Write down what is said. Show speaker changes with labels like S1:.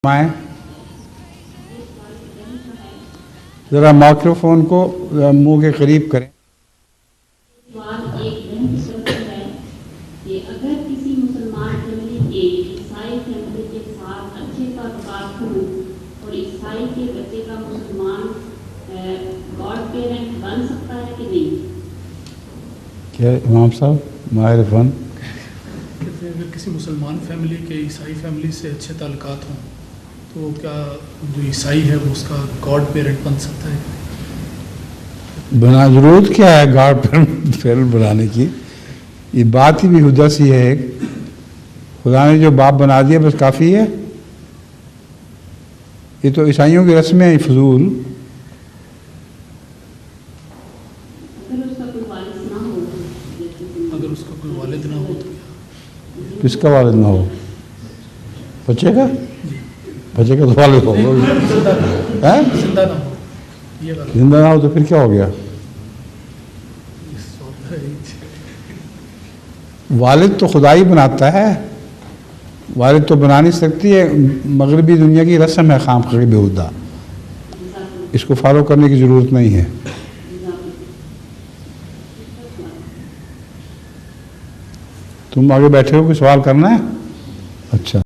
S1: آئیں ذرا مائکروفون کو منہ کے قریب کریں.
S2: سوال ایک اہم سوال ہے کہ اگر کسی مسلمان فیملی کے عیسائی فیملی کے ساتھ اچھے تعلقات ہوں اور عیسائی کے بچے کا مسلمان گاڈ پیرنٹ بن سکتا ہے کہ نہیں؟
S3: کیا امام صاحب ماہر فن؟
S4: کہتے ہیں اگر کسی مسلمان فیملی کے عیسائی فیملی سے اچھے تعلقات ہوں تو کیا جو عیسائی ہے وہ اس کا گاڈ پیرنٹ بن سکتا ہے؟
S3: بنا ضرورت کیا ہے گاڈ پیرنٹ بنانے کی؟ یہ بات ہی بھی ہدا سی ہے ایک. خدا نے جو باپ بنا دیا بس کافی ہے. یہ تو عیسائیوں کی رسمیں ہیں فضول.
S4: اگر اس کا کوئی والد نہ ہو تو
S3: کس کا والد نہ ہو؟ بچے کا؟ بچے کا تو والد ہوگا.
S4: زندہ نہ ہو. یہ بات
S3: زندہ نہ ہو تو پھر کیا ہو گیا؟ والد تو خدا ہی بناتا ہے. والد تو بنا نہیں سکتی ہے. مغربی دنیا کی رسم ہے خام خواہ بیہودہ. اس کو فالو کرنے کی ضرورت نہیں ہے. تم آگے بیٹھے ہو کوئی سوال کرنا ہے؟ اچھا.